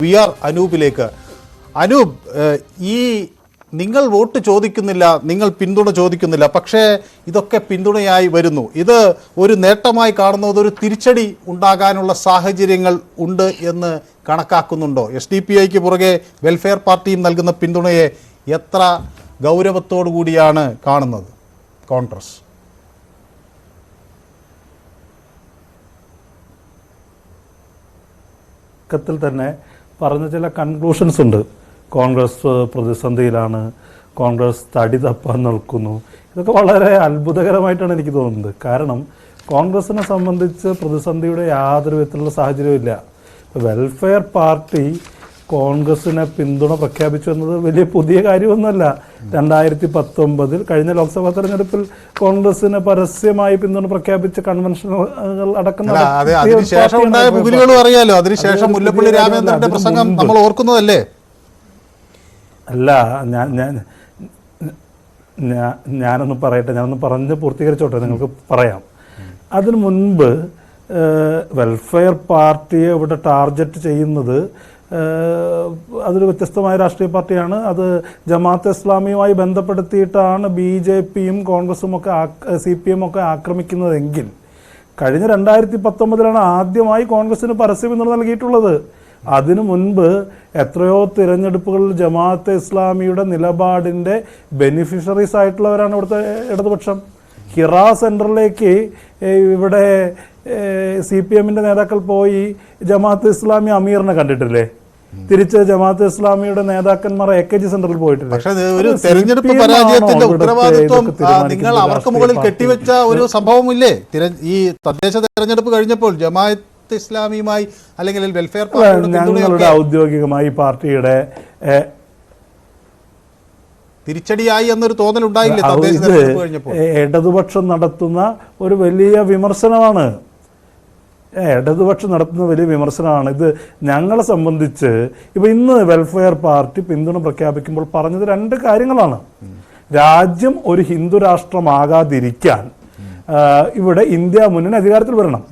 V R അനൂപിലേക്ക്. Anoop, ഈ നിങ്ങൾ vote ചോദിക്കുന്നില്ല, നിങ്ങൾ പിന്തുണ ചോദിക്കുന്നില്ല, പക്ഷേ ഇതൊക്കെ പിന്തുണയായി വരുന്നു. ഇത് ഒരു നേട്ടമായി കാണുന്നത് ഒരു തിരിച്ചടി ഉണ്ടാകാനുള്ള സാഹചര്യങ്ങൾ ഉണ്ട് എന്ന് കണക്കാക്കുന്നുണ്ടോ? SDPIക്ക് പുറകെ വെൽഫെയർ പാർട്ടിയും നൽകുന്ന പിന്തുണയെ എത്ര ഗൗരവത്തോടു കൂടിയാണ് കാണുന്നത് കോൺഗ്രസ്? ത്തിൽ തന്നെ പറഞ്ഞ ചില കൺക്ലൂഷൻസ് ഉണ്ട്. കോൺഗ്രസ് പ്രതിസന്ധിയിലാണ്, കോൺഗ്രസ് തടി തപ്പാൻ നിൽക്കുന്നു. ഇതൊക്കെ വളരെ അത്ഭുതകരമായിട്ടാണ് എനിക്ക് തോന്നുന്നത്. കാരണം കോൺഗ്രസിനെ സംബന്ധിച്ച് പ്രതിസന്ധിയുടെ യാതൊരു വിധത്തിലുള്ള സാഹചര്യമില്ല. വെൽഫെയർ പാർട്ടി കോൺഗ്രസിനെ പിന്തുണ പ്രഖ്യാപിച്ചു എന്നത് വലിയ പുതിയ കാര്യമൊന്നുമല്ല. 2019 കഴിഞ്ഞ ലോക്സഭാ തെരഞ്ഞെടുപ്പിൽ കോൺഗ്രസിന് പരസ്യമായി പിന്തുണ പ്രഖ്യാപിച്ച കൺവെൻഷനുകൾ അടക്കം അറിയാലോ. അതിനുശേഷം മുല്ലപ്പള്ളി രാമചന്ദ്രന്റെ പ്രസംഗം നമ്മൾ ഓർക്കുന്നതല്ലേ? അല്ല, ഞാനൊന്ന് പറയട്ടെ, ഞാനൊന്ന് പറഞ്ഞ് പൂർത്തീകരിച്ചോട്ടെ, നിങ്ങൾക്ക് പറയാം. അതിനു മുൻപ് വെൽഫെയർ പാർട്ടിയെ ഇവിടെ ടാർഗറ്റ് ചെയ്യുന്നത് അതൊരു വ്യത്യസ്തമായ രാഷ്ട്രീയ പാർട്ടിയാണ്. അത് ജമാഅത്തെ ഇസ്ലാമിയുമായി ബന്ധപ്പെടുത്തിയിട്ടാണ് BJPയും കോൺഗ്രസും ഒക്കെ CPM ഒക്കെ ആക്രമിക്കുന്നതെങ്കിൽ കഴിഞ്ഞ 2019 ആദ്യമായി കോൺഗ്രസിന് പരസ്യ പിന്തുണ നൽകിയിട്ടുള്ളത്. അതിനു മുൻപ് എത്രയോ തിരഞ്ഞെടുപ്പുകളിൽ ജമാഅത്തെ ഇസ്ലാമിയുടെ നിലപാടിൻ്റെ ബെനിഫിഷ്യറീസ് ആയിട്ടുള്ളവരാണ് ഇവിടുത്തെ ഇടതുപക്ഷം. ഹിറ സെൻറ്ററിലേക്ക് ഇവിടെ CPMന്റെ നേതാക്കൾ പോയി ജമാഅത്തെ ഇസ്ലാമി അമീറിനെ കണ്ടിട്ടില്ലേ? തിരിച്ച് ജമാഅത്തെ ഇസ്ലാമിയുടെ നേതാക്കന്മാർ AKG സെന്ററിൽ പോയിട്ടില്ല. പക്ഷേ ഒരു തെരഞ്ഞെടുപ്പ് പരാജയത്തിന്റെ ഉത്തരവാദിത്വം നിങ്ങൾ അവർക്ക് മുകളിൽ കെട്ടിവെച്ച ഒരു സംഭവമില്ലേ? ഈ തദ്ദേശ തെരഞ്ഞെടുപ്പ് കഴിഞ്ഞപ്പോൾ ജമാഅത്തെ ഇസ്ലാമിയുമായി അല്ലെങ്കിൽ വെൽഫെയർ പാർട്ടി ഞങ്ങളുടെ ഔദ്യോഗികമായി പാർട്ടിയുടെ തിരിച്ചടിയായി എന്നൊരു തോന്നൽ ഉണ്ടായില്ലേ തദ്ദേശ തെരഞ്ഞെടുപ്പ് കഴിഞ്ഞപ്പോൾ? ഇടതുപക്ഷം നടത്തുന്ന ഒരു വലിയ വിമർശനമാണ്. ഇടതുപക്ഷം നടത്തുന്ന വലിയ വിമർശനമാണ് ഇത്. ഞങ്ങളെ സംബന്ധിച്ച് ഇപ്പൊ ഇന്ന് വെൽഫെയർ പാർട്ടി പിന്തുണ പ്രഖ്യാപിക്കുമ്പോൾ പറഞ്ഞത് 2 കാര്യങ്ങളാണ്. രാജ്യം ഒരു ഹിന്ദു രാഷ്ട്രമാകാതിരിക്കാൻ ഇവിടെ ഇന്ത്യ മുന്നണി അധികാരത്തിൽ വരണം.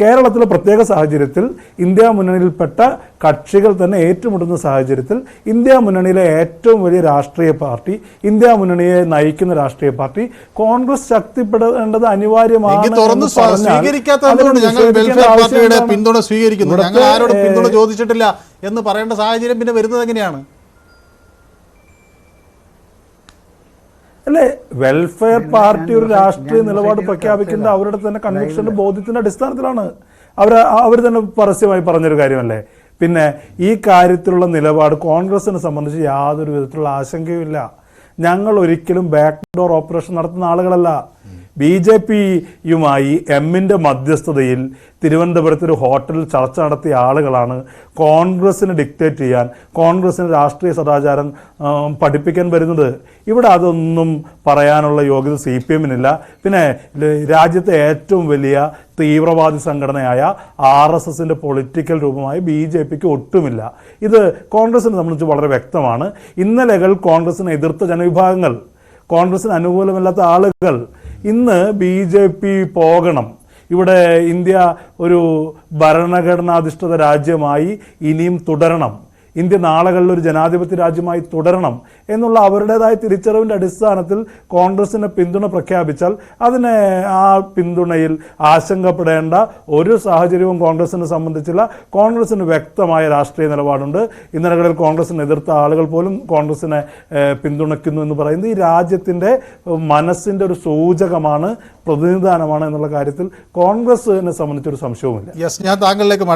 കേരളത്തിലെ പ്രത്യേക സാഹചര്യത്തിൽ ഇന്ത്യ മുന്നണിയിൽപ്പെട്ട കക്ഷികൾ തന്നെ ഏറ്റുമുട്ടുന്ന സാഹചര്യത്തിൽ ഇന്ത്യ മുന്നണിയിലെ ഏറ്റവും വലിയ രാഷ്ട്രീയ പാർട്ടി, ഇന്ത്യ മുന്നണിയെ നയിക്കുന്ന രാഷ്ട്രീയ പാർട്ടി കോൺഗ്രസ് ശക്തിപ്പെടേണ്ടത് അനിവാര്യമാണ്. പിന്തുണ സ്വീകരിക്കുന്നു, ഞങ്ങൾ ആരോടും പിന്തുണ ചോദിച്ചിട്ടില്ല എന്ന് പറയേണ്ട സാഹചര്യം പിന്നെ വരുന്നത് എങ്ങനെയാണ്? അല്ലേ, വെൽഫെയർ പാർട്ടി ഒരു രാഷ്ട്രീയ നിലപാട് പ്രഖ്യാപിക്കുന്നത് അവരുടെ തന്നെ കൺവിക്ഷന്റെ ബോധ്യത്തിന്റെ അടിസ്ഥാനത്തിലാണ്. അവർ തന്നെ പരസ്യമായി പറഞ്ഞൊരു കാര്യമല്ലേ. പിന്നെ ഈ കാര്യത്തിലുള്ള നിലപാട് കോൺഗ്രസിനെ സംബന്ധിച്ച് യാതൊരു വിധത്തിലുള്ള ആശങ്കയുമില്ല. ഞങ്ങൾ ഒരിക്കലും ബാക്ക് ഡോർ ഓപ്പറേഷൻ നടത്തുന്ന ആളുകളല്ല. BJPയുമായി എമ്മിൻ്റെ മധ്യസ്ഥതയിൽ തിരുവനന്തപുരത്ത് ഒരു ഹോട്ടലിൽ ചർച്ച നടത്തിയ ആളുകളാണ് കോൺഗ്രസിന് ഡിക്റ്റേറ്റ് ചെയ്യാൻ, കോൺഗ്രസിന് രാഷ്ട്രീയ സദാചാരം പഠിപ്പിക്കാൻ വരുന്നത്. ഇവിടെ അതൊന്നും പറയാനുള്ള യോഗ്യത CPMനില്ല. പിന്നെ രാജ്യത്തെ ഏറ്റവും വലിയ തീവ്രവാദി സംഘടനയായ RSSന്റെ പൊളിറ്റിക്കൽ രൂപമായ BJPക്ക് ഒട്ടുമില്ല. ഇത് കോൺഗ്രസിനെ സംബന്ധിച്ച് വളരെ വ്യക്തമാണ്. ഇന്നലെകൾ കോൺഗ്രസിനെ എതിർത്ത ജനവിഭാഗങ്ങൾ, കോൺഗ്രസിന് അനുകൂലമല്ലാത്ത ആളുകൾ ഇന്ന് BJP പോകണം, ഇവിടെ ഇന്ത്യ ഒരു ഭരണഘടനാധിഷ്ഠിത രാജ്യമായി ഇനിയും തുടരണം, ഇന്ത്യ നാളുകളിൽ ഒരു ജനാധിപത്യ രാജ്യമായി തുടരണം എന്നുള്ള അവരുടേതായ തിരിച്ചറിവിൻ്റെ അടിസ്ഥാനത്തിൽ കോൺഗ്രസിന് പിന്തുണ പ്രഖ്യാപിച്ചാൽ അതിനെ ആ പിന്തുണയിൽ ആശങ്കപ്പെടേണ്ട ഒരു സാഹചര്യവും കോൺഗ്രസിനെ സംബന്ധിച്ചില്ല. കോൺഗ്രസിന് വ്യക്തമായ രാഷ്ട്രീയ നിലപാടുണ്ട്. ഇന്നലകളിൽ കോൺഗ്രസിനെ എതിർത്ത ആളുകൾ പോലും കോൺഗ്രസിനെ പിന്തുണയ്ക്കുന്നു എന്ന് പറയുന്നത് ഈ രാജ്യത്തിൻ്റെ മനസ്സിൻ്റെ ഒരു സൂചകമാണ്, പ്രതിനിധാനമാണ് എന്നുള്ള കാര്യത്തിൽ കോൺഗ്രസിനെ സംബന്ധിച്ചൊരു സംശയവുമില്ല. ഞാൻ താങ്കളിലേക്ക്